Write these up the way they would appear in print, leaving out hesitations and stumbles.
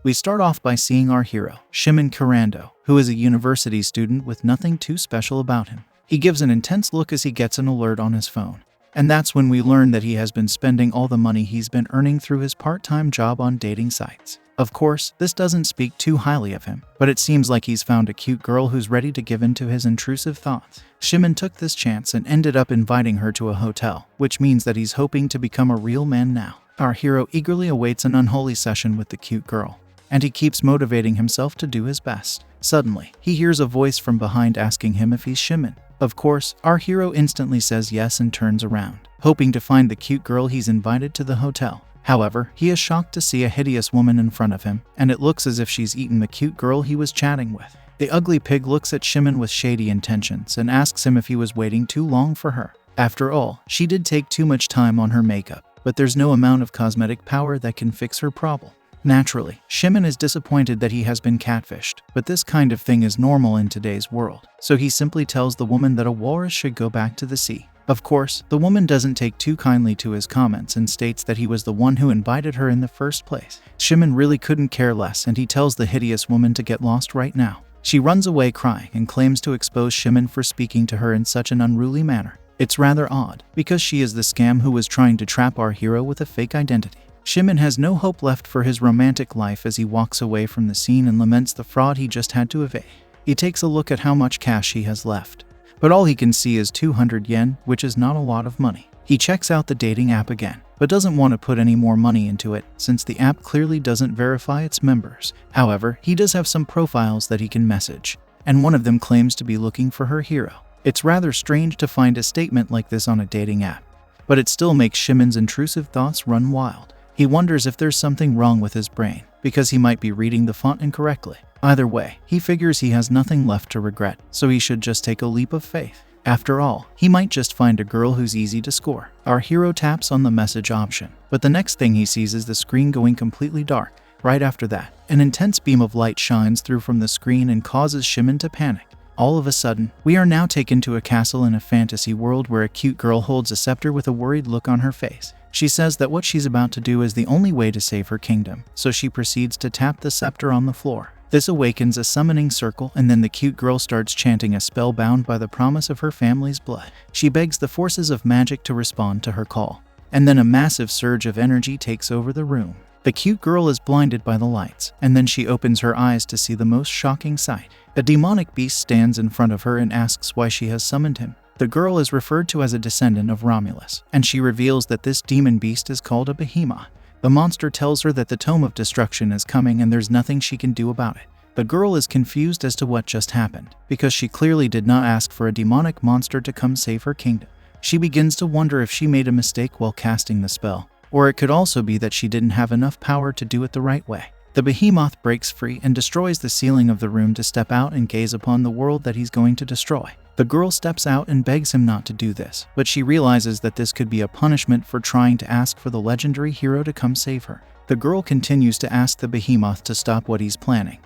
We start off by seeing our hero, Shimon Kurando, who is a university student with nothing too special about him. He gives an intense look as he gets an alert on his phone. And that's when we learn that he has been spending all the money he's been earning through his part-time job on dating sites. Of course, this doesn't speak too highly of him, but it seems like he's found a cute girl who's ready to give in to his intrusive thoughts. Shimon took this chance and ended up inviting her to a hotel, which means that he's hoping to become a real man now. Our hero eagerly awaits an unholy session with the cute girl, and he keeps motivating himself to do his best. Suddenly, he hears a voice from behind asking him if he's Shimon. Of course, our hero instantly says yes and turns around, hoping to find the cute girl he's invited to the hotel. However, he is shocked to see a hideous woman in front of him, and it looks as if she's eaten the cute girl he was chatting with. The ugly pig looks at Shimon with shady intentions and asks him if he was waiting too long for her. After all, she did take too much time on her makeup, but there's no amount of cosmetic power that can fix her problem. Naturally, Shimon is disappointed that he has been catfished, but this kind of thing is normal in today's world, so he simply tells the woman that a walrus should go back to the sea. Of course, the woman doesn't take too kindly to his comments and states that he was the one who invited her in the first place. Shimon really couldn't care less, and he tells the hideous woman to get lost right now. She runs away crying and claims to expose Shimon for speaking to her in such an unruly manner. It's rather odd, because she is the scam who was trying to trap our hero with a fake identity. Shimon has no hope left for his romantic life as he walks away from the scene and laments the fraud he just had to evade. He takes a look at how much cash he has left, but all he can see is 200 yen, which is not a lot of money. He checks out the dating app again, but doesn't want to put any more money into it since the app clearly doesn't verify its members. However, he does have some profiles that he can message, and one of them claims to be looking for her hero. It's rather strange to find a statement like this on a dating app, but it still makes Shimon's intrusive thoughts run wild. He wonders if there's something wrong with his brain, because he might be reading the font incorrectly. Either way, he figures he has nothing left to regret, so he should just take a leap of faith. After all, he might just find a girl who's easy to score. Our hero taps on the message option, but the next thing he sees is the screen going completely dark. Right after that, an intense beam of light shines through from the screen and causes Shimon to panic. All of a sudden, we are now taken to a castle in a fantasy world where a cute girl holds a scepter with a worried look on her face. She says that what she's about to do is the only way to save her kingdom, so she proceeds to tap the scepter on the floor. This awakens a summoning circle, and then the cute girl starts chanting a spell bound by the promise of her family's blood. She begs the forces of magic to respond to her call, and then a massive surge of energy takes over the room. The cute girl is blinded by the lights, and then she opens her eyes to see the most shocking sight. A demonic beast stands in front of her and asks why she has summoned him. The girl is referred to as a descendant of Romulus, and she reveals that this demon beast is called a behemoth. The monster tells her that the Tome of Destruction is coming and there's nothing she can do about it. The girl is confused as to what just happened, because she clearly did not ask for a demonic monster to come save her kingdom. She begins to wonder if she made a mistake while casting the spell, or it could also be that she didn't have enough power to do it the right way. The behemoth breaks free and destroys the ceiling of the room to step out and gaze upon the world that he's going to destroy. The girl steps out and begs him not to do this, but she realizes that this could be a punishment for trying to ask for the legendary hero to come save her. The girl continues to ask the behemoth to stop what he's planning,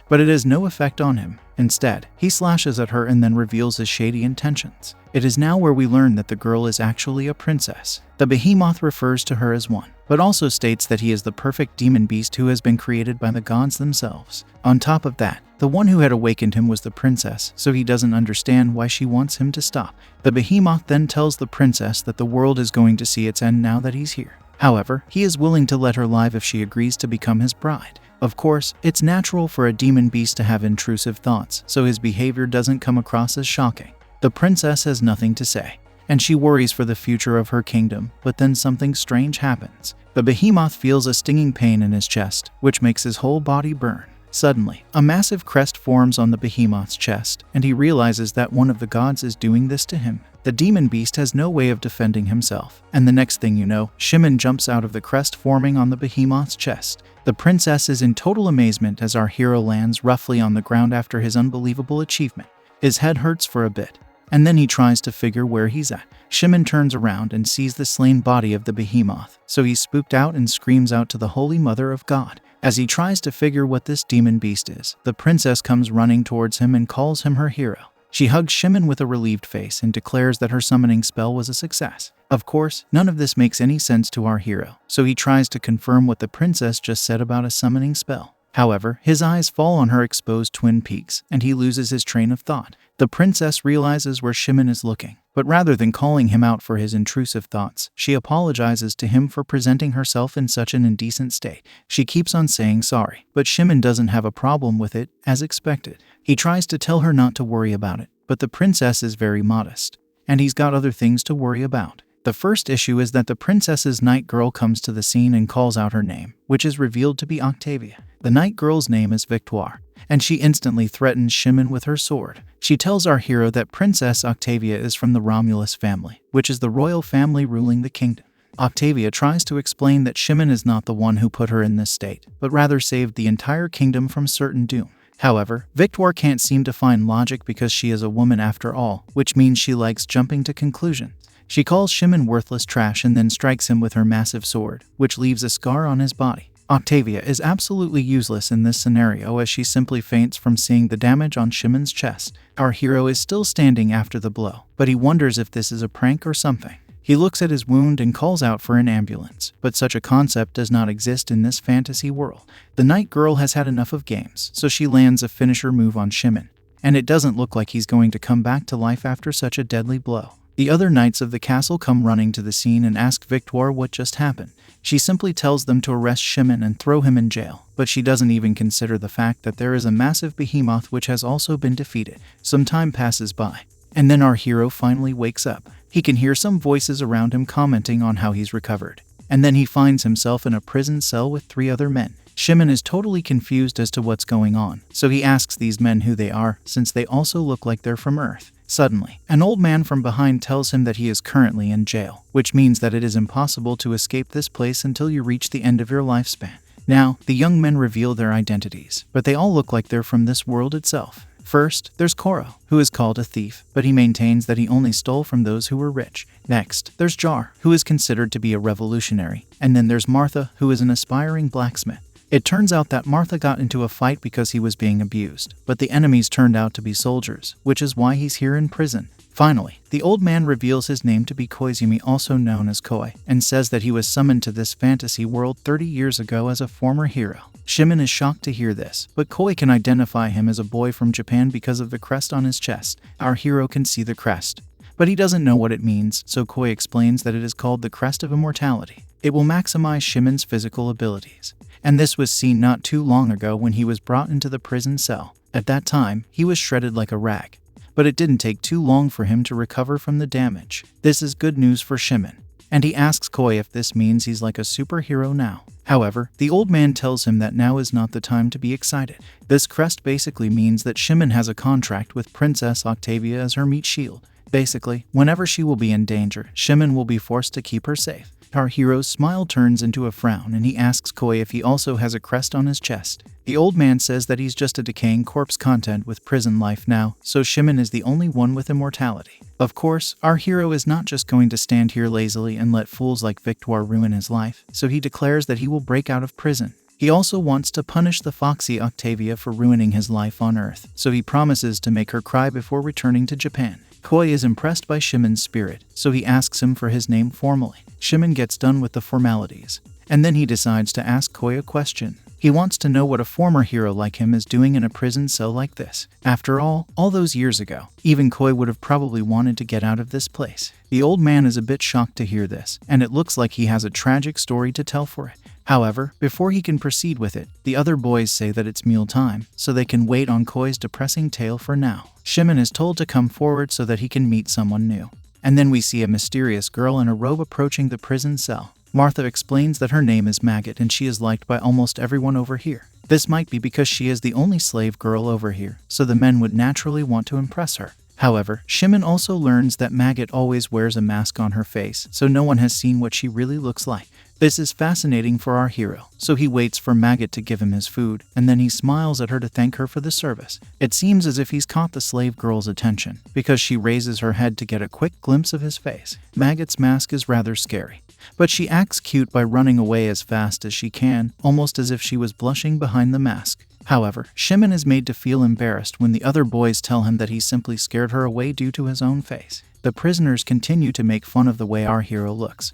but it has no effect on him. Instead, he slashes at her and then reveals his shady intentions. It is now where we learn that the girl is actually a princess. The behemoth refers to her as one, but also states that he is the perfect demon beast who has been created by the gods themselves. On top of that, the one who had awakened him was the princess, so he doesn't understand why she wants him to stop. The behemoth then tells the princess that the world is going to see its end now that he's here. However, he is willing to let her live if she agrees to become his bride. Of course, it's natural for a demon beast to have intrusive thoughts, so his behavior doesn't come across as shocking. The princess has nothing to say, and she worries for the future of her kingdom, but then something strange happens. The behemoth feels a stinging pain in his chest, which makes his whole body burn. Suddenly, a massive crest forms on the behemoth's chest, and he realizes that one of the gods is doing this to him. The demon beast has no way of defending himself, and the next thing you know, Shimon jumps out of the crest forming on the behemoth's chest. The princess is in total amazement as our hero lands roughly on the ground after his unbelievable achievement. His head hurts for a bit, and then he tries to figure where he's at. Shimon turns around and sees the slain body of the behemoth, so he's spooked out and screams out to the Holy Mother of God. As he tries to figure what this demon beast is, the princess comes running towards him and calls him her hero. She hugs Shimon with a relieved face and declares that her summoning spell was a success. Of course, none of this makes any sense to our hero, so he tries to confirm what the princess just said about a summoning spell. However, his eyes fall on her exposed twin peaks, and he loses his train of thought. The princess realizes where Shimon is looking, but rather than calling him out for his intrusive thoughts, she apologizes to him for presenting herself in such an indecent state. She keeps on saying sorry, but Shimon doesn't have a problem with it, as expected. He tries to tell her not to worry about it, but the princess is very modest, and he's got other things to worry about. The first issue is that the princess's night girl comes to the scene and calls out her name, which is revealed to be Octavia. The night girl's name is Victoire, and she instantly threatens Shimon with her sword. She tells our hero that Princess Octavia is from the Romulus family, which is the royal family ruling the kingdom. Octavia tries to explain that Shimon is not the one who put her in this state, but rather saved the entire kingdom from certain doom. However, Victoire can't seem to find logic because she is a woman after all, which means she likes jumping to conclusions. She calls Shimon worthless trash and then strikes him with her massive sword, which leaves a scar on his body. Octavia is absolutely useless in this scenario as she simply faints from seeing the damage on Shimon's chest. Our hero is still standing after the blow, but he wonders if this is a prank or something. He looks at his wound and calls out for an ambulance, but such a concept does not exist in this fantasy world. The night girl has had enough of games, so she lands a finisher move on Shimon, and it doesn't look like he's going to come back to life after such a deadly blow. The other knights of the castle come running to the scene and ask Victoire what just happened. She simply tells them to arrest Shimon and throw him in jail, but she doesn't even consider the fact that there is a massive behemoth which has also been defeated. Some time passes by, and then our hero finally wakes up. He can hear some voices around him commenting on how he's recovered, and then he finds himself in a prison cell with 3 other men. Shimon is totally confused as to what's going on, so he asks these men who they are, since they also look like they're from Earth. Suddenly, an old man from behind tells him that he is currently in jail, which means that it is impossible to escape this place until you reach the end of your lifespan. Now, the young men reveal their identities, but they all look like they're from this world itself. First, there's Koro, who is called a thief, but he maintains that he only stole from those who were rich. Next, there's Jar, who is considered to be a revolutionary, and then there's Martha, who is an aspiring blacksmith. It turns out that Martha got into a fight because he was being abused, but the enemies turned out to be soldiers, which is why he's here in prison. Finally, the old man reveals his name to be Koizumi, also known as Koi, and says that he was summoned to this fantasy world 30 years ago as a former hero. Shimon is shocked to hear this, but Koi can identify him as a boy from Japan because of the crest on his chest. Our hero can see the crest, but he doesn't know what it means, so Koi explains that it is called the Crest of Immortality. It will maximize Shimon's physical abilities. And this was seen not too long ago when he was brought into the prison cell. At that time, he was shredded like a rag, but it didn't take too long for him to recover from the damage. This is good news for Shimon, and he asks Koi if this means he's like a superhero now. However, the old man tells him that now is not the time to be excited. This crest basically means that Shimon has a contract with Princess Octavia as her meat shield. Basically, whenever she will be in danger, Shimon will be forced to keep her safe. Our hero's smile turns into a frown and he asks Koi if he also has a crest on his chest. The old man says that he's just a decaying corpse content with prison life now, so Shimon is the only one with immortality. Of course, our hero is not just going to stand here lazily and let fools like Victoire ruin his life, so he declares that he will break out of prison. He also wants to punish the foxy Octavia for ruining his life on Earth, so he promises to make her cry before returning to Japan. Koi is impressed by Shimon's spirit, so he asks him for his name formally. Shimon gets done with the formalities, and then he decides to ask Koi a question. He wants to know what a former hero like him is doing in a prison cell like this. After all those years ago, even Koi would have probably wanted to get out of this place. The old man is a bit shocked to hear this, and it looks like he has a tragic story to tell for it. However, before he can proceed with it, the other boys say that it's meal time, so they can wait on Koi's depressing tale for now. Shimon is told to come forward so that he can meet someone new. And then we see a mysterious girl in a robe approaching the prison cell. Martha explains that her name is Maggot and she is liked by almost everyone over here. This might be because she is the only slave girl over here, so the men would naturally want to impress her. However, Shimon also learns that Maggot always wears a mask on her face, so no one has seen what she really looks like. This is fascinating for our hero, so he waits for Maggot to give him his food, and then he smiles at her to thank her for the service. It seems as if he's caught the slave girl's attention, because she raises her head to get a quick glimpse of his face. Maggot's mask is rather scary, but she acts cute by running away as fast as she can, almost as if she was blushing behind the mask. However, Shimon is made to feel embarrassed when the other boys tell him that he simply scared her away due to his own face. The prisoners continue to make fun of the way our hero looks,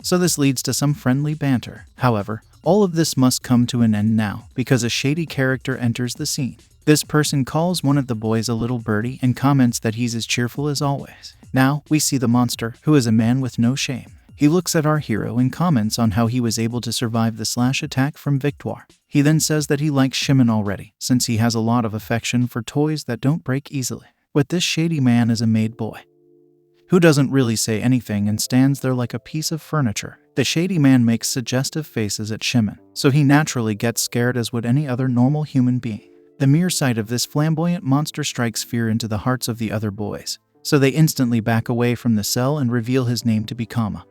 so this leads to some friendly banter. However, all of this must come to an end now, because a shady character enters the scene. This person calls one of the boys a little birdie and comments that he's as cheerful as always. Now, we see the monster, who is a man with no shame. He looks at our hero and comments on how he was able to survive the slash attack from Victoire. He then says that he likes Shimon already, since he has a lot of affection for toys that don't break easily. But this shady man is a made boy, who doesn't really say anything and stands there like a piece of furniture. The shady man makes suggestive faces at Shimon, so he naturally gets scared as would any other normal human being. The mere sight of this flamboyant monster strikes fear into the hearts of the other boys, so they instantly back away from the cell and reveal his name to be Kama,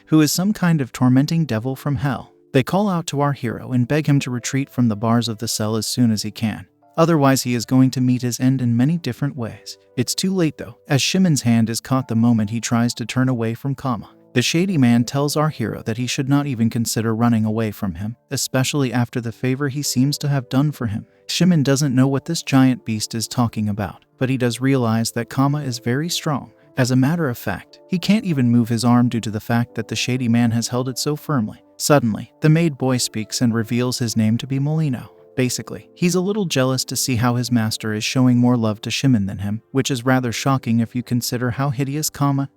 who is some kind of tormenting devil from hell. They call out to our hero and beg him to retreat from the bars of the cell as soon as he can. Otherwise, he is going to meet his end in many different ways. It's too late though, as Shimon's hand is caught the moment he tries to turn away from Kama. The shady man tells our hero that he should not even consider running away from him, especially after the favor he seems to have done for him. Shimon doesn't know what this giant beast is talking about, but he does realize that Kama is very strong. As a matter of fact, he can't even move his arm due to the fact that the shady man has held it so firmly. Suddenly, the maid boy speaks and reveals his name to be Molino. Basically, he's a little jealous to see how his master is showing more love to Shimon than him, which is rather shocking if you consider how hideous Kama.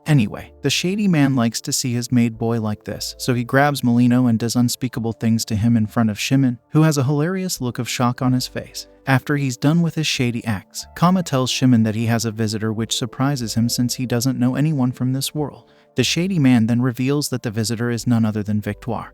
Anyway, the shady man likes to see his maid boy like this, so he grabs Molino and does unspeakable things to him in front of Shimon, who has a hilarious look of shock on his face. After he's done with his shady acts, Kama tells Shimon that he has a visitor, which surprises him since he doesn't know anyone from this world. The shady man then reveals that the visitor is none other than Victoire,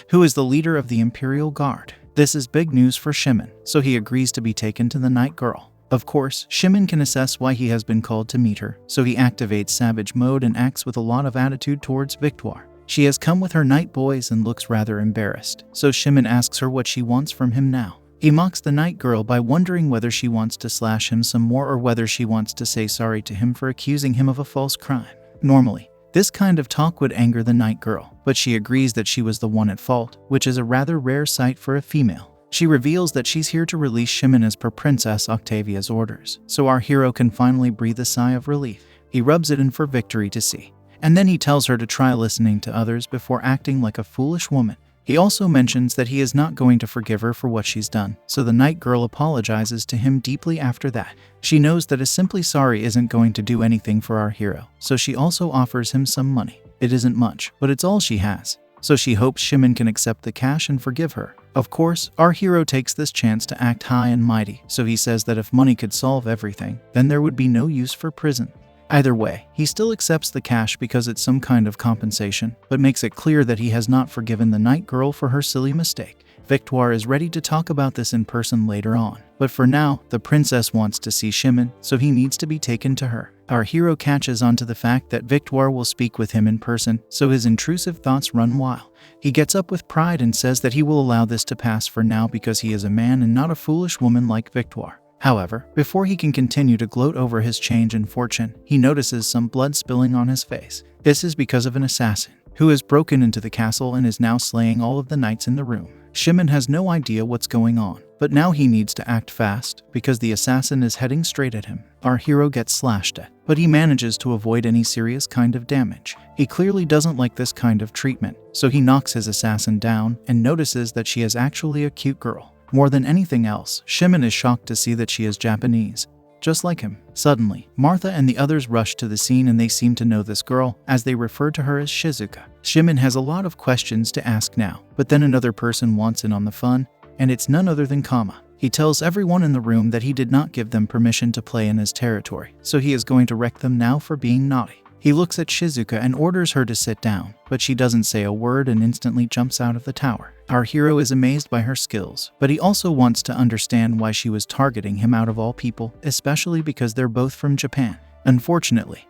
who is the leader of the Imperial Guard. This is big news for Shimon, so he agrees to be taken to the night girl. Of course, Shimon can assess why he has been called to meet her, so he activates savage mode and acts with a lot of attitude towards Victoire. She has come with her night boys and looks rather embarrassed, so Shimon asks her what she wants from him now. He mocks the night girl by wondering whether she wants to slash him some more or whether she wants to say sorry to him for accusing him of a false crime. Normally, this kind of talk would anger the night girl, but she agrees that she was the one at fault, which is a rather rare sight for a female. She reveals that she's here to release Shimon as per Princess Octavia's orders, so our hero can finally breathe a sigh of relief. He rubs it in for Victory to see, and then he tells her to try listening to others before acting like a foolish woman. He also mentions that he is not going to forgive her for what she's done, so the night girl apologizes to him deeply after that. She knows that a simply sorry isn't going to do anything for our hero, so she also offers him some money. It isn't much, but it's all she has, so she hopes Shimon can accept the cash and forgive her. Of course, our hero takes this chance to act high and mighty, so he says that if money could solve everything, then there would be no use for prison. Either way, he still accepts the cash because it's some kind of compensation, but makes it clear that he has not forgiven the night girl for her silly mistake. Victoire is ready to talk about this in person later on, but for now, the princess wants to see Shimon, so he needs to be taken to her. Our hero catches on to the fact that Victoire will speak with him in person, so his intrusive thoughts run wild. He gets up with pride and says that he will allow this to pass for now because he is a man and not a foolish woman like Victoire. However, before he can continue to gloat over his change in fortune, he notices some blood spilling on his face. This is because of an assassin who has broken into the castle and is now slaying all of the knights in the room. Shimon has no idea what's going on, but now he needs to act fast because the assassin is heading straight at him. Our hero gets slashed at, but he manages to avoid any serious kind of damage. He clearly doesn't like this kind of treatment, so he knocks his assassin down and notices that she is actually a cute girl. More than anything else, Shimon is shocked to see that she is Japanese, just like him. Suddenly, Martha and the others rush to the scene and they seem to know this girl, as they refer to her as Shizuka. Shimon has a lot of questions to ask now, but then another person wants in on the fun, and it's none other than Kama. He tells everyone in the room that he did not give them permission to play in his territory, so he is going to wreck them now for being naughty. He looks at Shizuka and orders her to sit down, but she doesn't say a word and instantly jumps out of the tower. Our hero is amazed by her skills, but he also wants to understand why she was targeting him out of all people, especially because they're both from Japan. Unfortunately,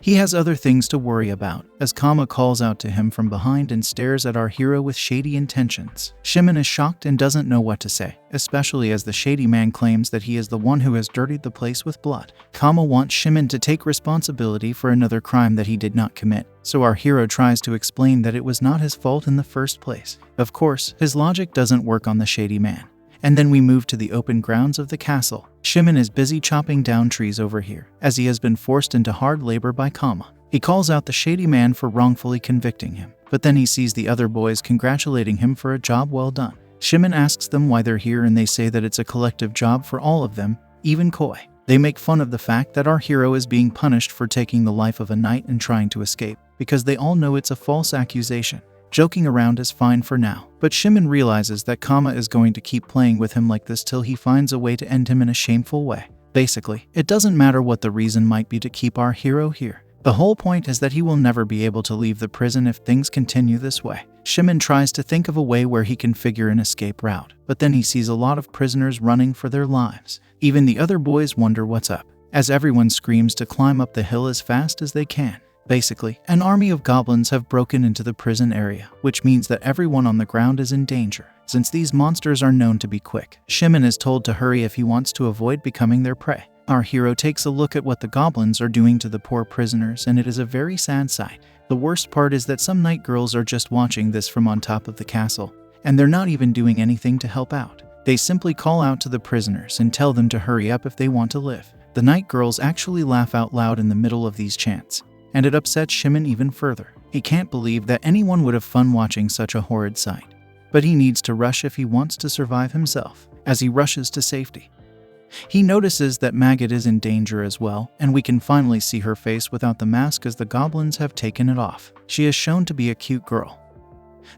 He has other things to worry about, as Kama calls out to him from behind and stares at our hero with shady intentions. Shimon is shocked and doesn't know what to say, especially as the shady man claims that he is the one who has dirtied the place with blood. Kama wants Shimon to take responsibility for another crime that he did not commit, so our hero tries to explain that it was not his fault in the first place. Of course, his logic doesn't work on the shady man. And then we move to the open grounds of the castle. Shimon is busy chopping down trees over here, as he has been forced into hard labor by Kama. He calls out the shady man for wrongfully convicting him, but then he sees the other boys congratulating him for a job well done. Shimon asks them why they're here and they say that it's a collective job for all of them, even Koi. They make fun of the fact that our hero is being punished for taking the life of a knight and trying to escape, because they all know it's a false accusation. Joking around is fine for now, but Shimon realizes that Kama is going to keep playing with him like this till he finds a way to end him in a shameful way. Basically, it doesn't matter what the reason might be to keep our hero here. The whole point is that he will never be able to leave the prison if things continue this way. Shimon tries to think of a way where he can figure an escape route, but then he sees a lot of prisoners running for their lives. Even the other boys wonder what's up, as everyone screams to climb up the hill as fast as they can. Basically, an army of goblins have broken into the prison area, which means that everyone on the ground is in danger. Since these monsters are known to be quick, Shimon is told to hurry if he wants to avoid becoming their prey. Our hero takes a look at what the goblins are doing to the poor prisoners, and it is a very sad sight. The worst part is that some night girls are just watching this from on top of the castle, and they're not even doing anything to help out. They simply call out to the prisoners and tell them to hurry up if they want to live. The night girls actually laugh out loud in the middle of these chants, and it upsets Shimon even further. He can't believe that anyone would have fun watching such a horrid sight. But he needs to rush if he wants to survive himself. As he rushes to safety, he notices that Maggot is in danger as well, and we can finally see her face without the mask as the goblins have taken it off. She is shown to be a cute girl,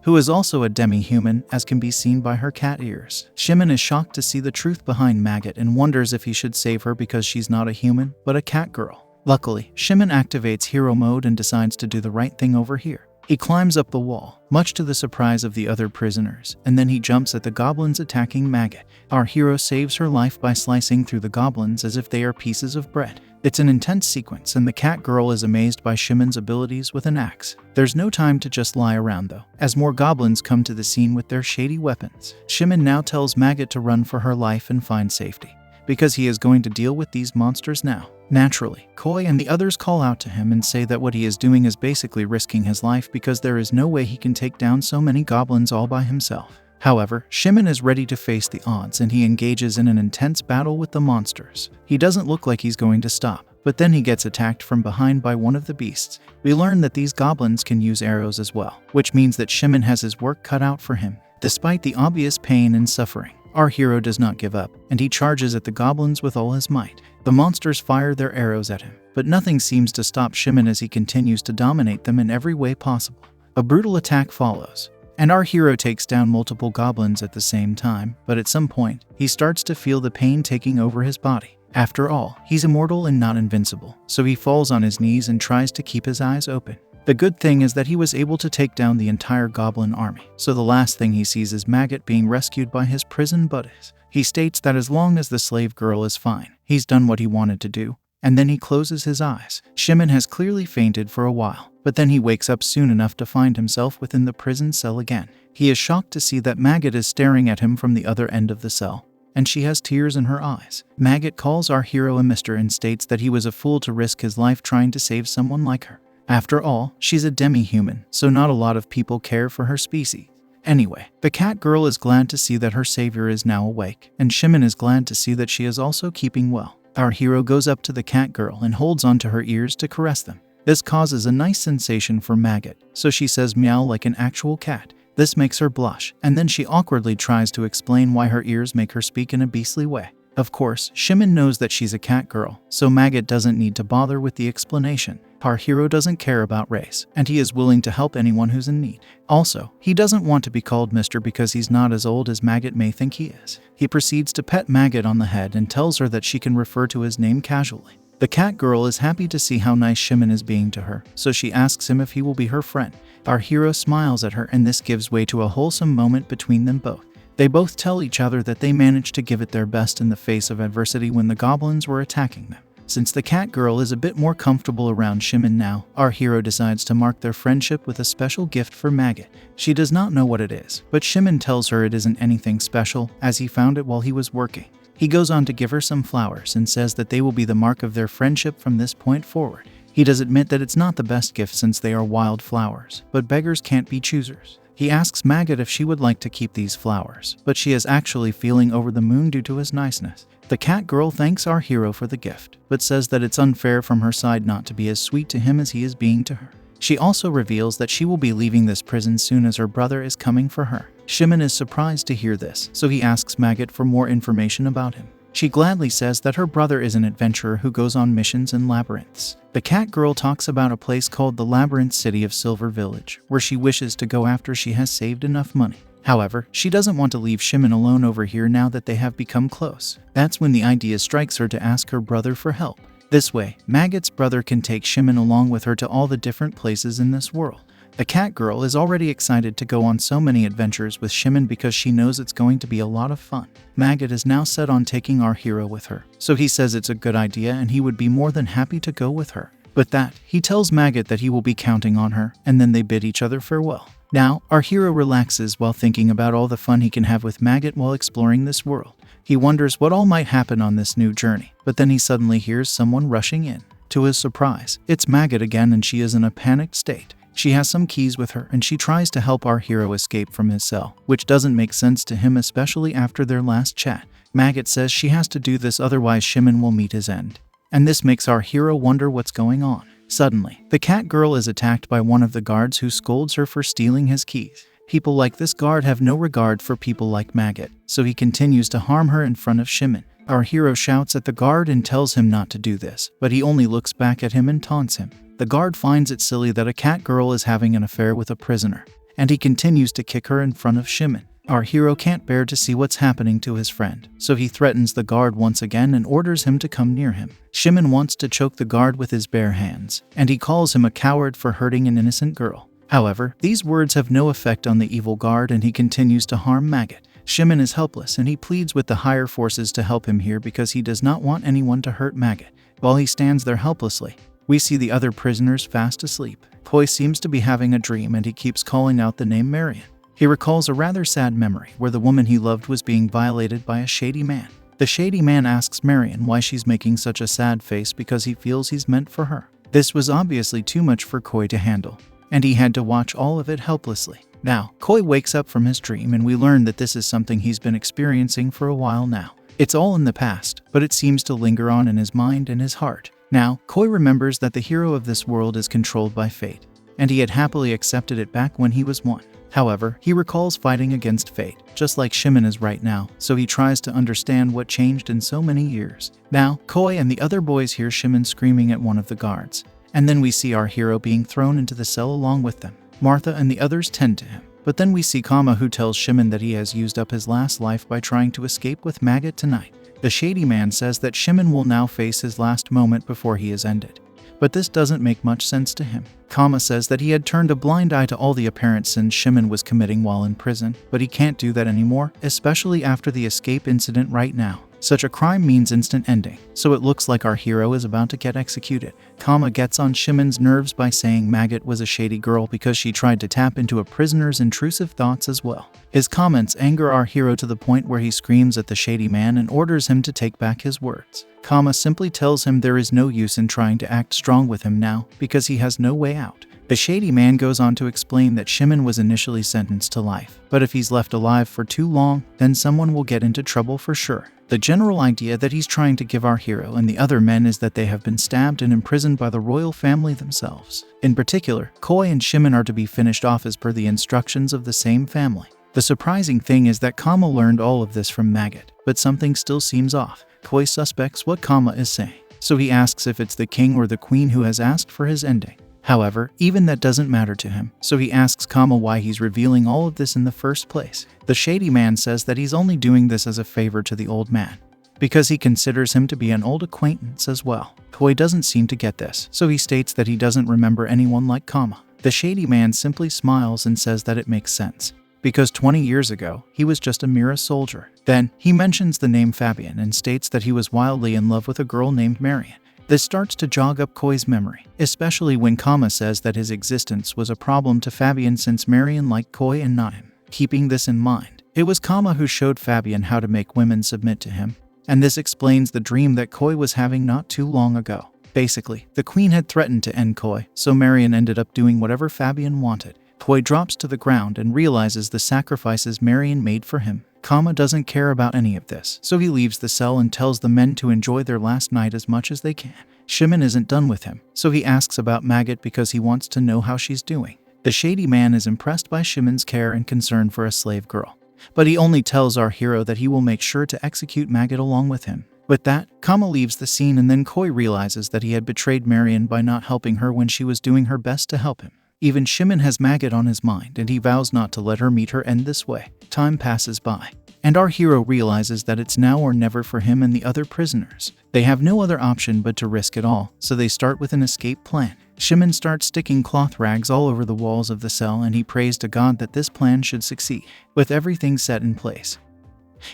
who is also a demi-human, as can be seen by her cat ears. Shimon is shocked to see the truth behind Maggot and wonders if he should save her because she's not a human, but a cat girl. Luckily, Shimon activates hero mode and decides to do the right thing over here. He climbs up the wall, much to the surprise of the other prisoners, and then he jumps at the goblins attacking Maggot. Our hero saves her life by slicing through the goblins as if they are pieces of bread. It's an intense sequence, and the cat girl is amazed by Shimon's abilities with an axe. There's no time to just lie around though, as more goblins come to the scene with their shady weapons. Shimon now tells Maggot to run for her life and find safety, because he is going to deal with these monsters now. Naturally, Koi and the others call out to him and say that what he is doing is basically risking his life because there is no way he can take down so many goblins all by himself. However, Shimon is ready to face the odds and he engages in an intense battle with the monsters. He doesn't look like he's going to stop, but then he gets attacked from behind by one of the beasts. We learn that these goblins can use arrows as well, which means that Shimon has his work cut out for him. Despite the obvious pain and suffering, our hero does not give up, and he charges at the goblins with all his might. The monsters fire their arrows at him, but nothing seems to stop Shimon as he continues to dominate them in every way possible. A brutal attack follows, and our hero takes down multiple goblins at the same time, but at some point, he starts to feel the pain taking over his body. After all, he's immortal and not invincible, so he falls on his knees and tries to keep his eyes open. The good thing is that he was able to take down the entire goblin army, so the last thing he sees is Maggot being rescued by his prison buddies. He states that as long as the slave girl is fine, he's done what he wanted to do, and then he closes his eyes. Shimon has clearly fainted for a while, but then he wakes up soon enough to find himself within the prison cell again. He is shocked to see that Maggot is staring at him from the other end of the cell, and she has tears in her eyes. Maggot calls our hero a mister and states that he was a fool to risk his life trying to save someone like her. After all, she's a demi-human, so not a lot of people care for her species. Anyway, the cat girl is glad to see that her savior is now awake, and Shimon is glad to see that she is also keeping well. Our hero goes up to the cat girl and holds onto her ears to caress them. This causes a nice sensation for Maggot, so she says meow like an actual cat. This makes her blush, and then she awkwardly tries to explain why her ears make her speak in a beastly way. Of course, Shimon knows that she's a cat girl, so Maggot doesn't need to bother with the explanation. Our hero doesn't care about race, and he is willing to help anyone who's in need. Also, he doesn't want to be called Mr. because he's not as old as Maggot may think he is. He proceeds to pet Maggot on the head and tells her that she can refer to his name casually. The cat girl is happy to see how nice Shimon is being to her, so she asks him if he will be her friend. Our hero smiles at her, and this gives way to a wholesome moment between them both. They both tell each other that they managed to give it their best in the face of adversity when the goblins were attacking them. Since the cat girl is a bit more comfortable around Shimon now, our hero decides to mark their friendship with a special gift for Maggot. She does not know what it is, but Shimon tells her it isn't anything special, as he found it while he was working. He goes on to give her some flowers and says that they will be the mark of their friendship from this point forward. He does admit that it's not the best gift since they are wild flowers, but beggars can't be choosers. He asks Maggot if she would like to keep these flowers, but she is actually feeling over the moon due to his niceness. The cat girl thanks our hero for the gift, but says that it's unfair from her side not to be as sweet to him as he is being to her. She also reveals that she will be leaving this prison soon as her brother is coming for her. Shimon is surprised to hear this, so he asks Maggot for more information about him. She gladly says that her brother is an adventurer who goes on missions in labyrinths. The cat girl talks about a place called the Labyrinth City of Silver Village, where she wishes to go after she has saved enough money. However, she doesn't want to leave Shimon alone over here now that they have become close. That's when the idea strikes her to ask her brother for help. This way, Maggot's brother can take Shimon along with her to all the different places in this world. The cat girl is already excited to go on so many adventures with Shimon because she knows it's going to be a lot of fun. Maggot is now set on taking our hero with her, so he says it's a good idea and he would be more than happy to go with her. But he tells Maggot that he will be counting on her, and then they bid each other farewell. Now, our hero relaxes while thinking about all the fun he can have with Maggot while exploring this world. He wonders what all might happen on this new journey, but then he suddenly hears someone rushing in. To his surprise, it's Maggot again, and she is in a panicked state. She has some keys with her and she tries to help our hero escape from his cell, which doesn't make sense to him, especially after their last chat. Maggot says she has to do this, otherwise Shimon will meet his end. And this makes our hero wonder what's going on. Suddenly, the cat girl is attacked by one of the guards who scolds her for stealing his keys. People like this guard have no regard for people like Maggot, so he continues to harm her in front of Shimon. Our hero shouts at the guard and tells him not to do this, but he only looks back at him and taunts him. The guard finds it silly that a cat girl is having an affair with a prisoner, and he continues to kick her in front of Shimon. Our hero can't bear to see what's happening to his friend, so he threatens the guard once again and orders him to come near him. Shimon wants to choke the guard with his bare hands, and he calls him a coward for hurting an innocent girl. However, these words have no effect on the evil guard and he continues to harm Maggot. Shimon is helpless and he pleads with the higher forces to help him here because he does not want anyone to hurt Maggot. While he stands there helplessly, we see the other prisoners fast asleep. Koi seems to be having a dream and he keeps calling out the name Marion. He recalls a rather sad memory where the woman he loved was being violated by a shady man. The shady man asks Marion why she's making such a sad face because he feels he's meant for her. This was obviously too much for Koi to handle, and he had to watch all of it helplessly. Now, Koi wakes up from his dream and we learn that this is something he's been experiencing for a while now. It's all in the past, but it seems to linger on in his mind and his heart. Now, Koi remembers that the hero of this world is controlled by fate, and he had happily accepted it back when he was one. However, he recalls fighting against fate, just like Shimon is right now, so he tries to understand what changed in so many years. Now, Koi and the other boys hear Shimon screaming at one of the guards, and then we see our hero being thrown into the cell along with them. Martha and the others tend to him. But then we see Kama, who tells Shimon that he has used up his last life by trying to escape with Maggot tonight. The shady man says that Shimon will now face his last moment before he is ended. But this doesn't make much sense to him. Kama says that he had turned a blind eye to all the apparent sins Shimon was committing while in prison, but he can't do that anymore, especially after the escape incident right now. Such a crime means instant ending, so it looks like our hero is about to get executed. Kama gets on Shimon's nerves by saying Maggot was a shady girl because she tried to tap into a prisoner's intrusive thoughts as well. His comments anger our hero to the point where he screams at the shady man and orders him to take back his words. Kama simply tells him there is no use in trying to act strong with him now because he has no way out. The shady man goes on to explain that Shimon was initially sentenced to life, but if he's left alive for too long, then someone will get into trouble for sure. The general idea that he's trying to give our hero and the other men is that they have been stabbed and imprisoned by the royal family themselves. In particular, Koi and Shimon are to be finished off as per the instructions of the same family. The surprising thing is that Kama learned all of this from Maggot, but something still seems off. Koi suspects what Kama is saying, so he asks if it's the king or the queen who has asked for his ending. However, even that doesn't matter to him, so he asks Kama why he's revealing all of this in the first place. The shady man says that he's only doing this as a favor to the old man, because he considers him to be an old acquaintance as well. Koi doesn't seem to get this, so he states that he doesn't remember anyone like Kama. The shady man simply smiles and says that it makes sense, because 20 years ago, he was just a mere soldier. Then, he mentions the name Fabian and states that he was wildly in love with a girl named Marion. This starts to jog up Koi's memory, especially when Kama says that his existence was a problem to Fabian since Marion liked Koi and not him. Keeping this in mind, it was Kama who showed Fabian how to make women submit to him, and this explains the dream that Koi was having not too long ago. Basically, the queen had threatened to end Koi, so Marion ended up doing whatever Fabian wanted. Koi drops to the ground and realizes the sacrifices Marion made for him. Kama doesn't care about any of this, so he leaves the cell and tells the men to enjoy their last night as much as they can. Shimon isn't done with him, so he asks about Maggot because he wants to know how she's doing. The shady man is impressed by Shimon's care and concern for a slave girl, but he only tells our hero that he will make sure to execute Maggot along with him. With that, Kama leaves the scene and then Koi realizes that he had betrayed Marion by not helping her when she was doing her best to help him. Even Shimon has Maggot on his mind and he vows not to let her meet her end this way. Time passes by, and our hero realizes that it's now or never for him and the other prisoners. They have no other option but to risk it all, so they start with an escape plan. Shimon starts sticking cloth rags all over the walls of the cell and he prays to God that this plan should succeed. With everything set in place,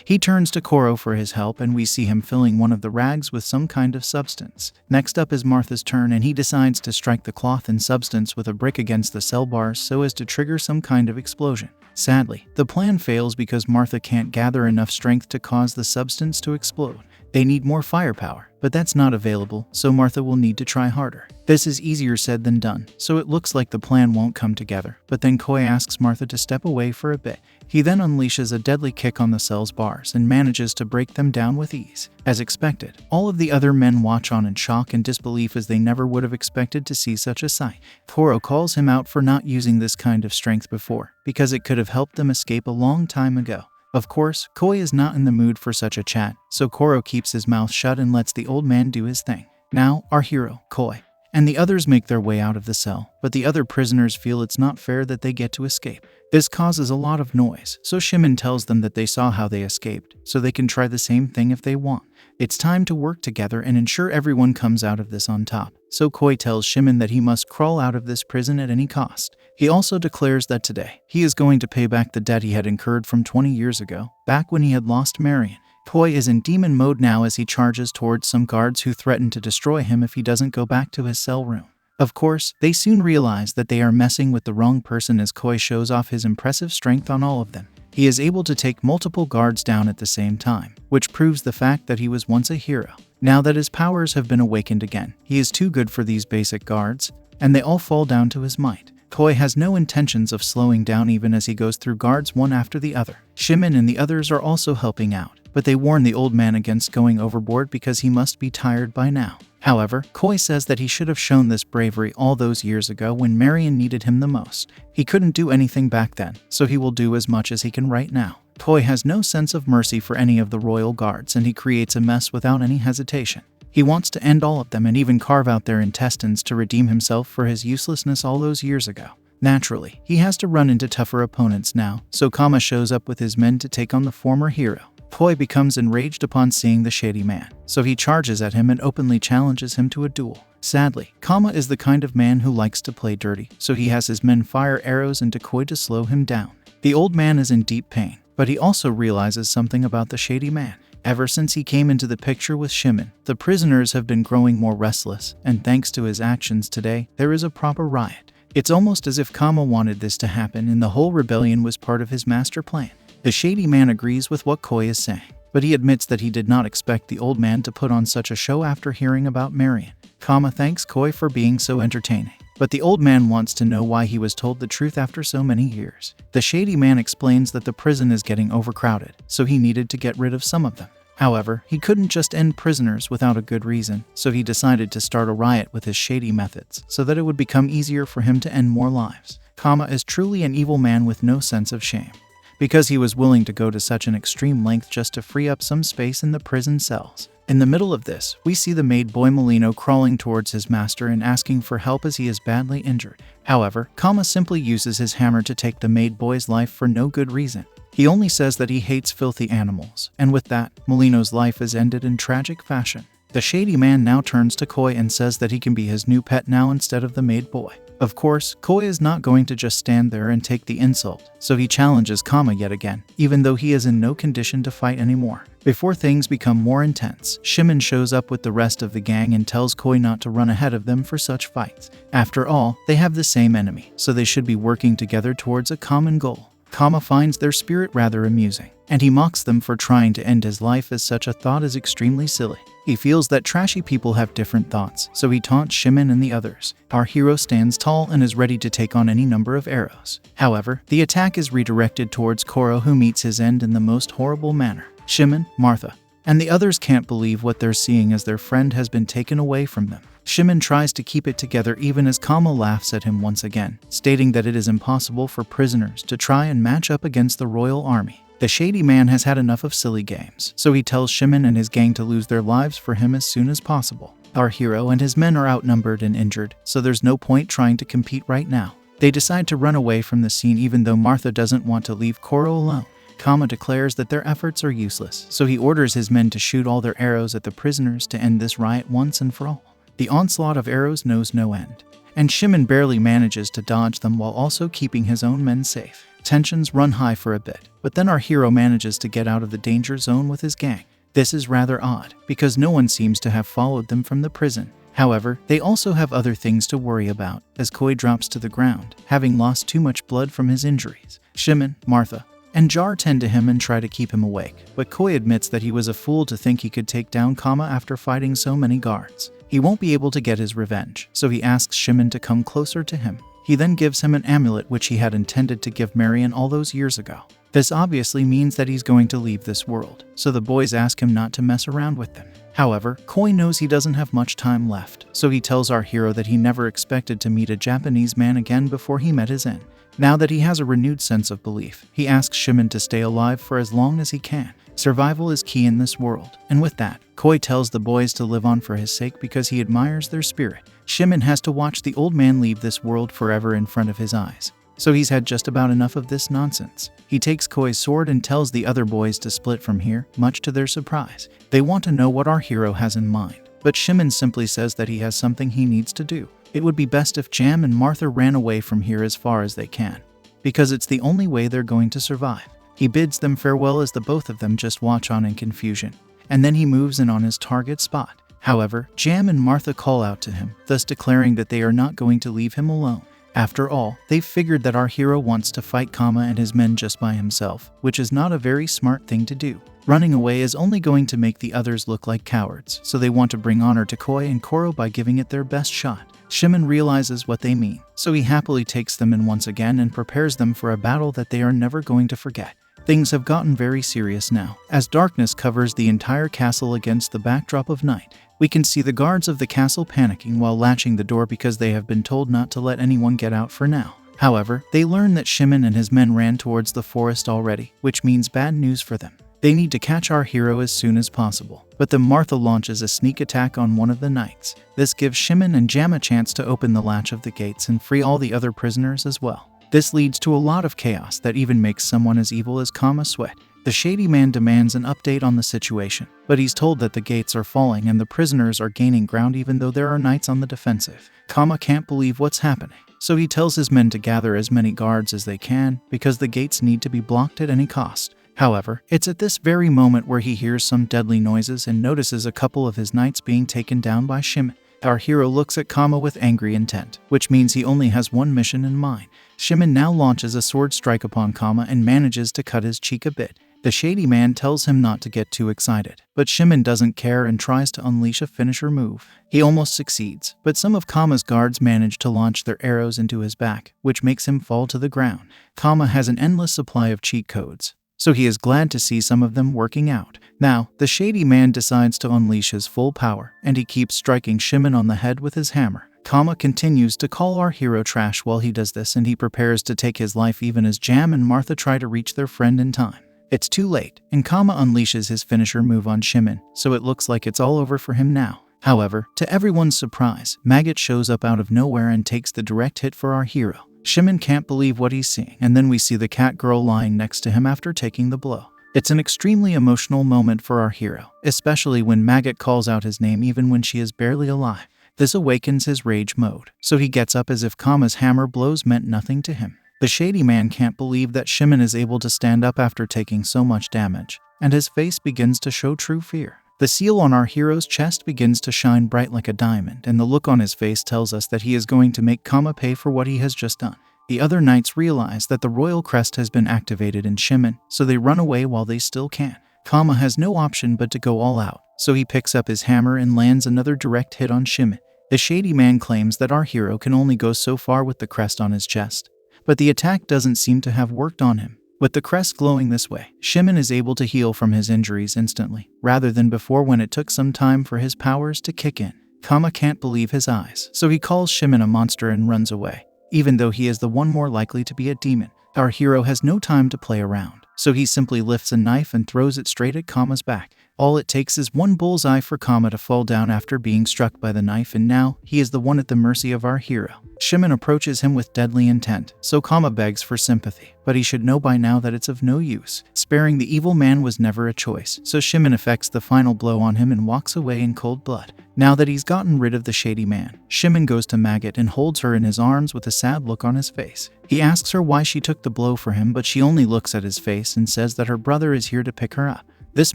he turns to Koro for his help and we see him filling one of the rags with some kind of substance. Next up is Martha's turn and he decides to strike the cloth and substance with a brick against the cell bars so as to trigger some kind of explosion. Sadly, the plan fails because Martha can't gather enough strength to cause the substance to explode. They need more firepower, but that's not available, so Martha will need to try harder. This is easier said than done, so it looks like the plan won't come together, but then Koi asks Martha to step away for a bit. He then unleashes a deadly kick on the cell's bars and manages to break them down with ease. As expected, all of the other men watch on in shock and disbelief as they never would have expected to see such a sight. Koro calls him out for not using this kind of strength before, because it could have helped them escape a long time ago. Of course, Koi is not in the mood for such a chat, so Koro keeps his mouth shut and lets the old man do his thing. Now, our hero, Koi, and the others make their way out of the cell, but the other prisoners feel it's not fair that they get to escape. This causes a lot of noise, so Shimon tells them that they saw how they escaped, so they can try the same thing if they want. It's time to work together and ensure everyone comes out of this on top, so Koi tells Shimon that he must crawl out of this prison at any cost. He also declares that today, he is going to pay back the debt he had incurred from 20 years ago, back when he had lost Marion. Koi is in demon mode now as he charges towards some guards who threaten to destroy him if he doesn't go back to his cell room. Of course, they soon realize that they are messing with the wrong person as Koi shows off his impressive strength on all of them. He is able to take multiple guards down at the same time, which proves the fact that he was once a hero. Now that his powers have been awakened again, he is too good for these basic guards, and they all fall down to his might. Koi has no intentions of slowing down even as he goes through guards one after the other. Shimon and the others are also helping out, but they warn the old man against going overboard because he must be tired by now. However, Koi says that he should have shown this bravery all those years ago when Marion needed him the most. He couldn't do anything back then, so he will do as much as he can right now. Koi has no sense of mercy for any of the royal guards and he creates a mess without any hesitation. He wants to end all of them and even carve out their intestines to redeem himself for his uselessness all those years ago. Naturally, he has to run into tougher opponents now, so Kama shows up with his men to take on the former hero. Koi becomes enraged upon seeing the shady man, so he charges at him and openly challenges him to a duel. Sadly, Kama is the kind of man who likes to play dirty, so he has his men fire arrows into Koi to slow him down. The old man is in deep pain, but he also realizes something about the shady man. Ever since he came into the picture with Shimon, the prisoners have been growing more restless, and thanks to his actions today, there is a proper riot. It's almost as if Kama wanted this to happen and the whole rebellion was part of his master plan. The shady man agrees with what Koi is saying, but he admits that he did not expect the old man to put on such a show after hearing about Marion. Kama thanks Koi for being so entertaining, but the old man wants to know why he was told the truth after so many years. The shady man explains that the prison is getting overcrowded, so he needed to get rid of some of them. However, he couldn't just end prisoners without a good reason, so he decided to start a riot with his shady methods so that it would become easier for him to end more lives. Kama is truly an evil man with no sense of shame, because he was willing to go to such an extreme length just to free up some space in the prison cells. In the middle of this, we see the maid boy Molino crawling towards his master and asking for help as he is badly injured. However, Kama simply uses his hammer to take the maid boy's life for no good reason. He only says that he hates filthy animals, and with that, Molino's life is ended in tragic fashion. The shady man now turns to Koi and says that he can be his new pet now instead of the maid boy. Of course, Koi is not going to just stand there and take the insult, so he challenges Kama yet again, even though he is in no condition to fight anymore. Before things become more intense, Shimon shows up with the rest of the gang and tells Koi not to run ahead of them for such fights. After all, they have the same enemy, so they should be working together towards a common goal. Kama finds their spirit rather amusing, and he mocks them for trying to end his life, as such a thought is extremely silly. He feels that trashy people have different thoughts, so he taunts Shimon and the others. Our hero stands tall and is ready to take on any number of arrows. However, the attack is redirected towards Koro, who meets his end in the most horrible manner. Shimon, Martha, and the others can't believe what they're seeing as their friend has been taken away from them. Shimon tries to keep it together even as Kama laughs at him once again, stating that it is impossible for prisoners to try and match up against the royal army. The shady man has had enough of silly games, so he tells Shimon and his gang to lose their lives for him as soon as possible. Our hero and his men are outnumbered and injured, so there's no point trying to compete right now. They decide to run away from the scene even though Martha doesn't want to leave Koro alone. Kama declares that their efforts are useless, so he orders his men to shoot all their arrows at the prisoners to end this riot once and for all. The onslaught of arrows knows no end, and Shimon barely manages to dodge them while also keeping his own men safe. Tensions run high for a bit, but then our hero manages to get out of the danger zone with his gang. This is rather odd, because no one seems to have followed them from the prison. However, they also have other things to worry about, as Koi drops to the ground, having lost too much blood from his injuries. Shimon, Martha, and Jar tend to him and try to keep him awake, but Koi admits that he was a fool to think he could take down Kama after fighting so many guards. He won't be able to get his revenge, so he asks Shimon to come closer to him. He then gives him an amulet which he had intended to give Marion all those years ago. This obviously means that he's going to leave this world, so the boys ask him not to mess around with them. However, Koi knows he doesn't have much time left, so he tells our hero that he never expected to meet a Japanese man again before he met his end. Now that he has a renewed sense of belief, he asks Shimon to stay alive for as long as he can. Survival is key in this world, and with that, Koi tells the boys to live on for his sake because he admires their spirit. Shimon has to watch the old man leave this world forever in front of his eyes, so he's had just about enough of this nonsense. He takes Koi's sword and tells the other boys to split from here, much to their surprise. They want to know what our hero has in mind, but Shimon simply says that he has something he needs to do. It would be best if Jam and Martha ran away from here as far as they can, because it's the only way they're going to survive. He bids them farewell as the both of them just watch on in confusion, and then he moves in on his target spot. However, Jam and Martha call out to him, thus declaring that they are not going to leave him alone. After all, they've figured that our hero wants to fight Kama and his men just by himself, which is not a very smart thing to do. Running away is only going to make the others look like cowards, so they want to bring honor to Koi and Koro by giving it their best shot. Shimon realizes what they mean, so he happily takes them in once again and prepares them for a battle that they are never going to forget. Things have gotten very serious now, as darkness covers the entire castle against the backdrop of night. We can see the guards of the castle panicking while latching the door because they have been told not to let anyone get out for now. However, they learn that Shimon and his men ran towards the forest already, which means bad news for them. They need to catch our hero as soon as possible, but then Martha launches a sneak attack on one of the knights. This gives Shimon and Jam a chance to open the latch of the gates and free all the other prisoners as well. This leads to a lot of chaos that even makes someone as evil as Kama sweat. The shady man demands an update on the situation, but he's told that the gates are falling and the prisoners are gaining ground even though there are knights on the defensive. Kama can't believe what's happening, so he tells his men to gather as many guards as they can because the gates need to be blocked at any cost. However, it's at this very moment where he hears some deadly noises and notices a couple of his knights being taken down by Shimon. Our hero looks at Kama with angry intent, which means he only has one mission in mind. Shimon now launches a sword strike upon Kama and manages to cut his cheek a bit. The shady man tells him not to get too excited, but Shimon doesn't care and tries to unleash a finisher move. He almost succeeds, but some of Kama's guards manage to launch their arrows into his back, which makes him fall to the ground. Kama has an endless supply of cheat codes, so he is glad to see some of them working out. Now, the shady man decides to unleash his full power, and he keeps striking Shimon on the head with his hammer. Kama continues to call our hero trash while he does this, and he prepares to take his life even as Jam and Martha try to reach their friend in time. It's too late, and Kama unleashes his finisher move on Shimon, so it looks like it's all over for him now. However, to everyone's surprise, Maggot shows up out of nowhere and takes the direct hit for our hero. Shimon can't believe what he's seeing, and then we see the cat girl lying next to him after taking the blow. It's an extremely emotional moment for our hero, especially when Maggot calls out his name even when she is barely alive. This awakens his rage mode, so he gets up as if Kama's hammer blows meant nothing to him. The shady man can't believe that Shimon is able to stand up after taking so much damage, and his face begins to show true fear. The seal on our hero's chest begins to shine bright like a diamond, and the look on his face tells us that he is going to make Kama pay for what he has just done. The other knights realize that the royal crest has been activated in Shimon, so they run away while they still can. Kama has no option but to go all out, so he picks up his hammer and lands another direct hit on Shimon. The shady man claims that our hero can only go so far with the crest on his chest, but the attack doesn't seem to have worked on him. With the crest glowing this way, Shimon is able to heal from his injuries instantly, rather than before when it took some time for his powers to kick in. Kama can't believe his eyes, so he calls Shimon a monster and runs away, even though he is the one more likely to be a demon. Our hero has no time to play around, so he simply lifts a knife and throws it straight at Kama's back. All it takes is one bullseye for Kama to fall down after being struck by the knife, and now he is the one at the mercy of our hero. Shimon approaches him with deadly intent, so Kama begs for sympathy, but he should know by now that it's of no use. Sparing the evil man was never a choice, so Shimon effects the final blow on him and walks away in cold blood. Now that he's gotten rid of the shady man, Shimon goes to Maggot and holds her in his arms with a sad look on his face. He asks her why she took the blow for him, but she only looks at his face and says that her brother is here to pick her up. This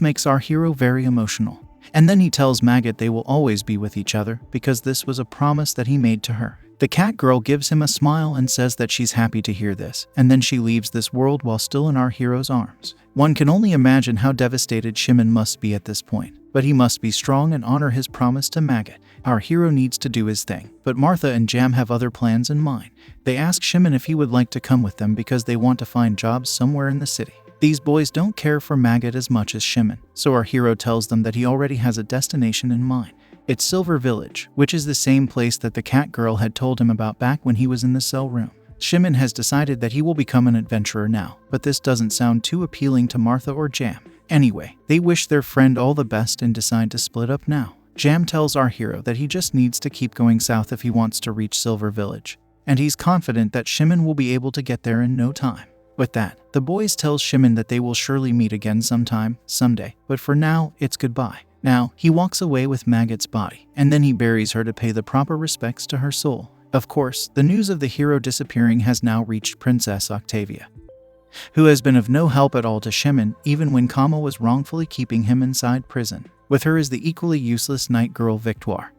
makes our hero very emotional. And then he tells Maggot they will always be with each other because this was a promise that he made to her. The cat girl gives him a smile and says that she's happy to hear this, and then she leaves this world while still in our hero's arms. One can only imagine how devastated Shimon must be at this point, but he must be strong and honor his promise to Maggot. Our hero needs to do his thing, but Martha and Jam have other plans in mind. They ask Shimon if he would like to come with them because they want to find jobs somewhere in the city. These boys don't care for Maggot as much as Shimon, so our hero tells them that he already has a destination in mind. It's Silver Village, which is the same place that the cat girl had told him about back when he was in the cell room. Shimon has decided that he will become an adventurer now, but this doesn't sound too appealing to Martha or Jam. Anyway, they wish their friend all the best and decide to split up now. Jam tells our hero that he just needs to keep going south if he wants to reach Silver Village, and he's confident that Shimon will be able to get there in no time. With that, the boys tell Shimon that they will surely meet again someday, but for now, it's goodbye. Now, he walks away with Maggot's body, and then he buries her to pay the proper respects to her soul. Of course, the news of the hero disappearing has now reached Princess Octavia, who has been of no help at all to Shimon, even when Kama was wrongfully keeping him inside prison. With her is the equally useless night girl Victoire,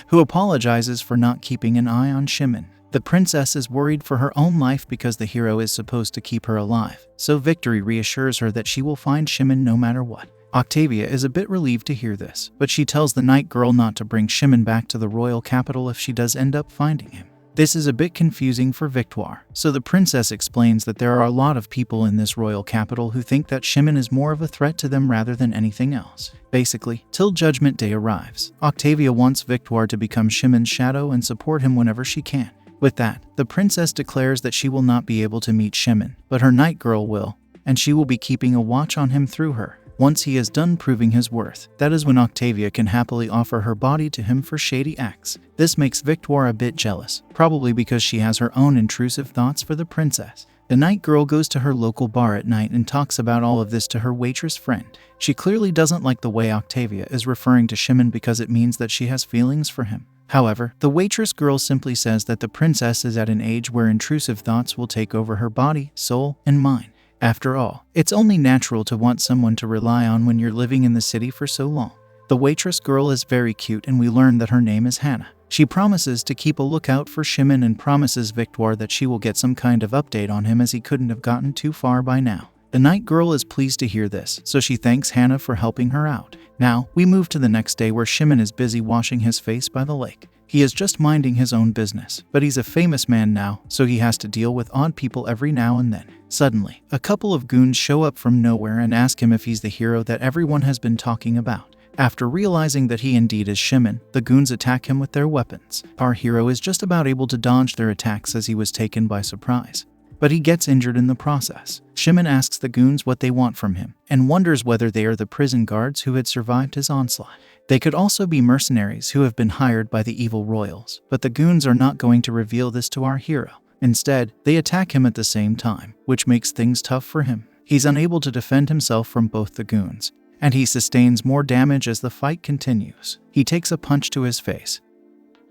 who apologizes for not keeping an eye on Shimon. The princess is worried for her own life because the hero is supposed to keep her alive, so Victory reassures her that she will find Shimon no matter what. Octavia is a bit relieved to hear this, but she tells the night girl not to bring Shimon back to the royal capital if she does end up finding him. This is a bit confusing for Victoire, so the princess explains that there are a lot of people in this royal capital who think that Shimon is more of a threat to them rather than anything else. Basically, till Judgment Day arrives, Octavia wants Victoire to become Shimon's shadow and support him whenever she can. With that, the princess declares that she will not be able to meet Shimon, but her night girl will, and she will be keeping a watch on him through her. Once he is done proving his worth, that is when Octavia can happily offer her body to him for shady acts. This makes Victoire a bit jealous, probably because she has her own intrusive thoughts for the princess. The night girl goes to her local bar at night and talks about all of this to her waitress friend. She clearly doesn't like the way Octavia is referring to Shimon because it means that she has feelings for him. However, the waitress girl simply says that the princess is at an age where intrusive thoughts will take over her body, soul, and mind. After all, it's only natural to want someone to rely on when you're living in the city for so long. The waitress girl is very cute, and we learn that her name is Hannah. She promises to keep a lookout for Shimon and promises Victoire that she will get some kind of update on him as he couldn't have gotten too far by now. The night girl is pleased to hear this, so she thanks Hannah for helping her out. Now, we move to the next day where Shimon is busy washing his face by the lake. He is just minding his own business, but he's a famous man now, so he has to deal with odd people every now and then. Suddenly, a couple of goons show up from nowhere and ask him if he's the hero that everyone has been talking about. After realizing that he indeed is Shimon, the goons attack him with their weapons. Our hero is just about able to dodge their attacks as he was taken by surprise, but he gets injured in the process. Shimon asks the goons what they want from him, and wonders whether they are the prison guards who had survived his onslaught. They could also be mercenaries who have been hired by the evil royals, but the goons are not going to reveal this to our hero. Instead, they attack him at the same time, which makes things tough for him. He's unable to defend himself from both the goons, and he sustains more damage as the fight continues. He takes a punch to his face,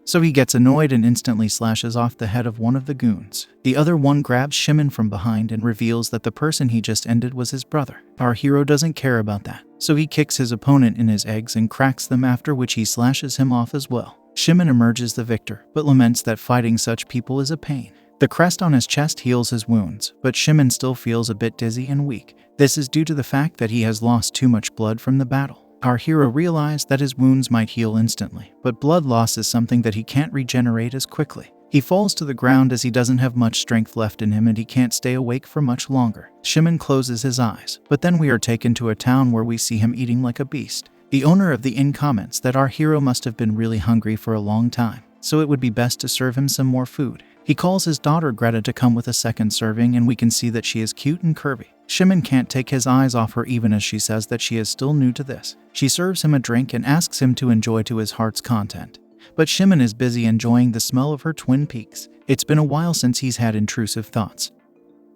So he gets annoyed and instantly slashes off the head of one of the goons. The other one grabs Shimon from behind and reveals that the person he just ended was his brother. Our hero doesn't care about that, so he kicks his opponent in his eggs and cracks them, after which he slashes him off as well. Shimon emerges the victor, but laments that fighting such people is a pain. The crest on his chest heals his wounds, but Shimon still feels a bit dizzy and weak. This is due to the fact that he has lost too much blood from the battle. Our hero realized that his wounds might heal instantly, but blood loss is something that he can't regenerate as quickly. He falls to the ground as he doesn't have much strength left in him and he can't stay awake for much longer. Shimon closes his eyes, but then we are taken to a town where we see him eating like a beast. The owner of the inn comments that our hero must have been really hungry for a long time, so it would be best to serve him some more food. He calls his daughter Greta to come with a second serving, and we can see that she is cute and curvy. Shimon can't take his eyes off her even as she says that she is still new to this. She serves him a drink and asks him to enjoy to his heart's content. But Shimon is busy enjoying the smell of her Twin Peaks. It's been a while since he's had intrusive thoughts,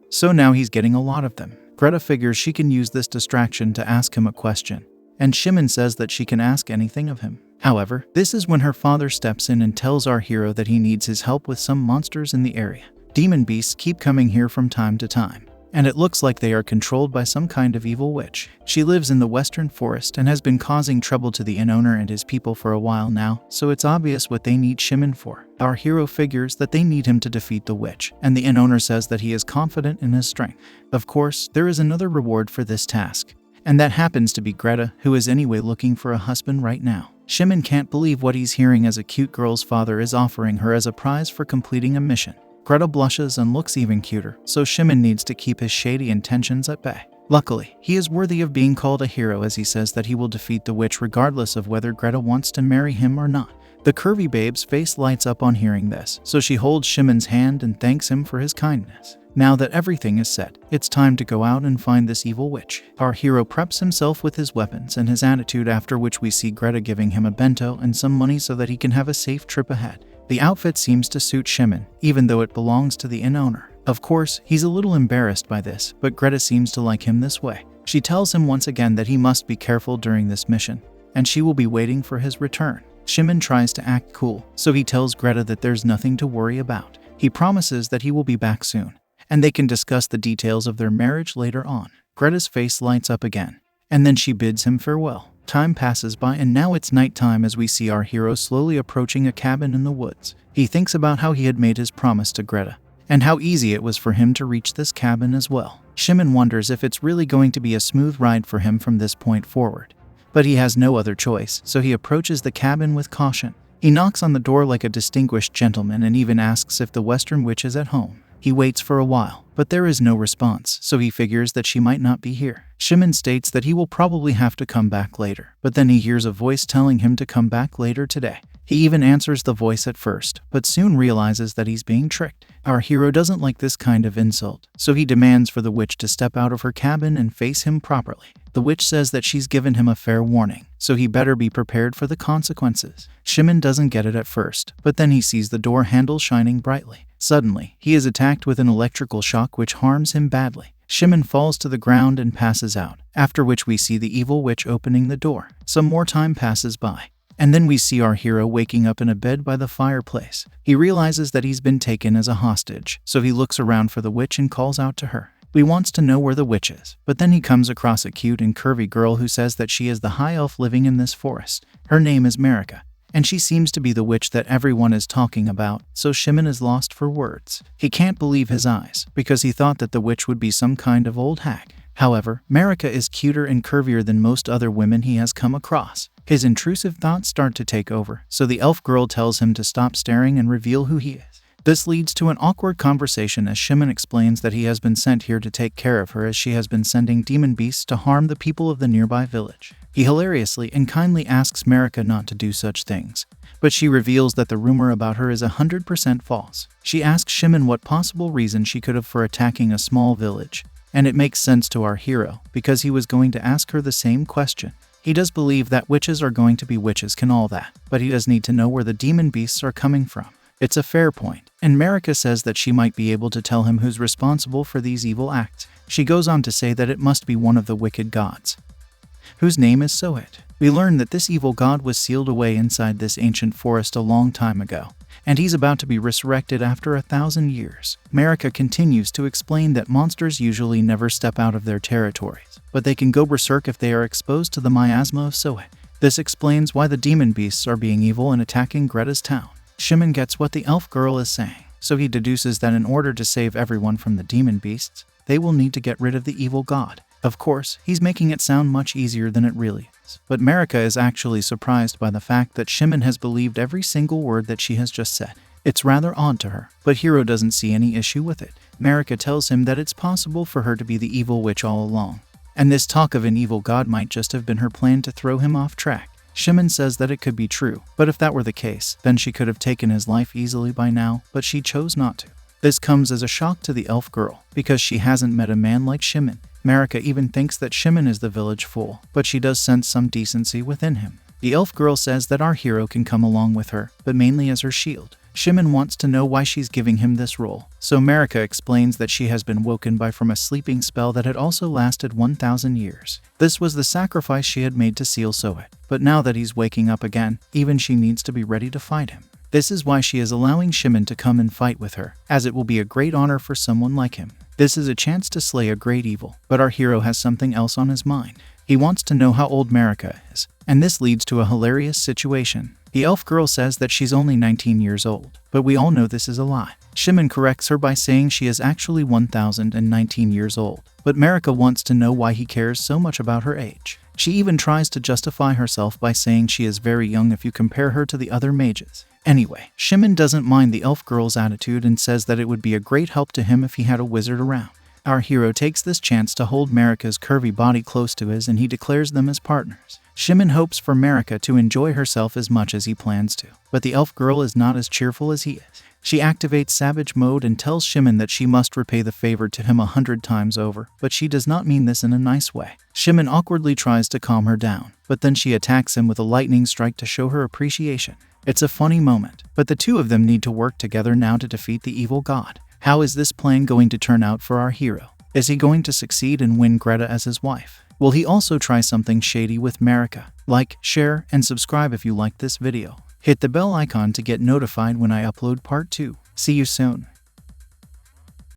so now he's getting a lot of them. Greta figures she can use this distraction to ask him a question, and Shimon says that she can ask anything of him. However, this is when her father steps in and tells our hero that he needs his help with some monsters in the area. Demon beasts keep coming here from time to time, and it looks like they are controlled by some kind of evil witch. She lives in the western forest and has been causing trouble to the inn owner and his people for a while now, so it's obvious what they need Shimon for. Our hero figures that they need him to defeat the witch, and the inn owner says that he is confident in his strength. Of course, there is another reward for this task, and that happens to be Greta, who is anyway looking for a husband right now. Shimon can't believe what he's hearing as a cute girl's father is offering her as a prize for completing a mission. Greta blushes and looks even cuter, so Shimon needs to keep his shady intentions at bay. Luckily, he is worthy of being called a hero, as he says that he will defeat the witch regardless of whether Greta wants to marry him or not. The curvy babe's face lights up on hearing this, so she holds Shimon's hand and thanks him for his kindness. Now that everything is set, it's time to go out and find this evil witch. Our hero preps himself with his weapons and his attitude, after which we see Greta giving him a bento and some money so that he can have a safe trip ahead. The outfit seems to suit Shimon, even though it belongs to the inn owner. Of course, he's a little embarrassed by this, but Greta seems to like him this way. She tells him once again that he must be careful during this mission, and she will be waiting for his return. Shimon tries to act cool, so he tells Greta that there's nothing to worry about. He promises that he will be back soon, and they can discuss the details of their marriage later on. Greta's face lights up again, and then she bids him farewell. Time passes by and now it's nighttime as we see our hero slowly approaching a cabin in the woods. He thinks about how he had made his promise to Greta, and how easy it was for him to reach this cabin as well. Shimon wonders if it's really going to be a smooth ride for him from this point forward, but he has no other choice, so he approaches the cabin with caution. He knocks on the door like a distinguished gentleman and even asks if the Western witch is at home. He waits for a while, but there is no response, so he figures that she might not be here. Shimon states that he will probably have to come back later, but then he hears a voice telling him to come back later today. He even answers the voice at first, but soon realizes that he's being tricked. Our hero doesn't like this kind of insult, so he demands for the witch to step out of her cabin and face him properly. The witch says that she's given him a fair warning, so he better be prepared for the consequences. Shimon doesn't get it at first, but then he sees the door handle shining brightly. Suddenly, he is attacked with an electrical shock which harms him badly. Shimon falls to the ground and passes out, after which we see the evil witch opening the door. Some more time passes by, and then we see our hero waking up in a bed by the fireplace. He realizes that he's been taken as a hostage, so he looks around for the witch and calls out to her. He wants to know where the witch is, but then he comes across a cute and curvy girl who says that she is the high elf living in this forest. Her name is Marika, and she seems to be the witch that everyone is talking about, so Shimon is lost for words. He can't believe his eyes, because he thought that the witch would be some kind of old hag. However, Marika is cuter and curvier than most other women he has come across. His intrusive thoughts start to take over, so the elf girl tells him to stop staring and reveal who he is. This leads to an awkward conversation as Shimon explains that he has been sent here to take care of her as she has been sending demon beasts to harm the people of the nearby village. He hilariously and kindly asks Marika not to do such things, but she reveals that the rumor about her is 100% false. She asks Shimon what possible reason she could have for attacking a small village, and it makes sense to our hero because he was going to ask her the same question. He does believe that witches are going to be witches can all that, but he does need to know where the demon beasts are coming from. It's a fair point, and Marika says that she might be able to tell him who's responsible for these evil acts. She goes on to say that it must be one of the wicked gods, whose name is Soet. We learn that this evil god was sealed away inside this ancient forest a long time ago, and he's about to be resurrected after 1,000 years. Marika continues to explain that monsters usually never step out of their territories, but they can go berserk if they are exposed to the miasma of Soet. This explains why the demon beasts are being evil and attacking Greta's town. Shimon gets what the elf girl is saying, so he deduces that in order to save everyone from the demon beasts, they will need to get rid of the evil god. Of course, he's making it sound much easier than it really is, but Marika is actually surprised by the fact that Shimon has believed every single word that she has just said. It's rather odd to her, but Hiro doesn't see any issue with it. Marika tells him that it's possible for her to be the evil witch all along, and this talk of an evil god might just have been her plan to throw him off track. Shimon says that it could be true, but if that were the case, then she could have taken his life easily by now, but she chose not to. This comes as a shock to the elf girl, because she hasn't met a man like Shimon. Marika even thinks that Shimon is the village fool, but she does sense some decency within him. The elf girl says that our hero can come along with her, but mainly as her shield. Shimon wants to know why she's giving him this role, so Marika explains that she has been woken from a sleeping spell that had also lasted 1,000 years. This was the sacrifice she had made to seal Soet, but now that he's waking up again, even she needs to be ready to fight him. This is why she is allowing Shimon to come and fight with her, as it will be a great honor for someone like him. This is a chance to slay a great evil, but our hero has something else on his mind. He wants to know how old Marika is, and this leads to a hilarious situation. The elf girl says that she's only 19 years old, but we all know this is a lie. Shimon corrects her by saying she is actually 1,019 years old, but Marika wants to know why he cares so much about her age. She even tries to justify herself by saying she is very young if you compare her to the other mages. Anyway, Shimon doesn't mind the elf girl's attitude and says that it would be a great help to him if he had a wizard around. Our hero takes this chance to hold Marika's curvy body close to his, and he declares them as partners. Shimon hopes for Marika to enjoy herself as much as he plans to, but the elf girl is not as cheerful as he is. She activates savage mode and tells Shimon that she must repay the favor to him 100 times over, but she does not mean this in a nice way. Shimon awkwardly tries to calm her down, but then she attacks him with a lightning strike to show her appreciation. It's a funny moment, but the two of them need to work together now to defeat the evil god. How is this plan going to turn out for our hero? Is he going to succeed and win Greta as his wife? Will he also try something shady with Marika? Like, share, and subscribe if you liked this video. Hit the bell icon to get notified when I upload part 2. See you soon.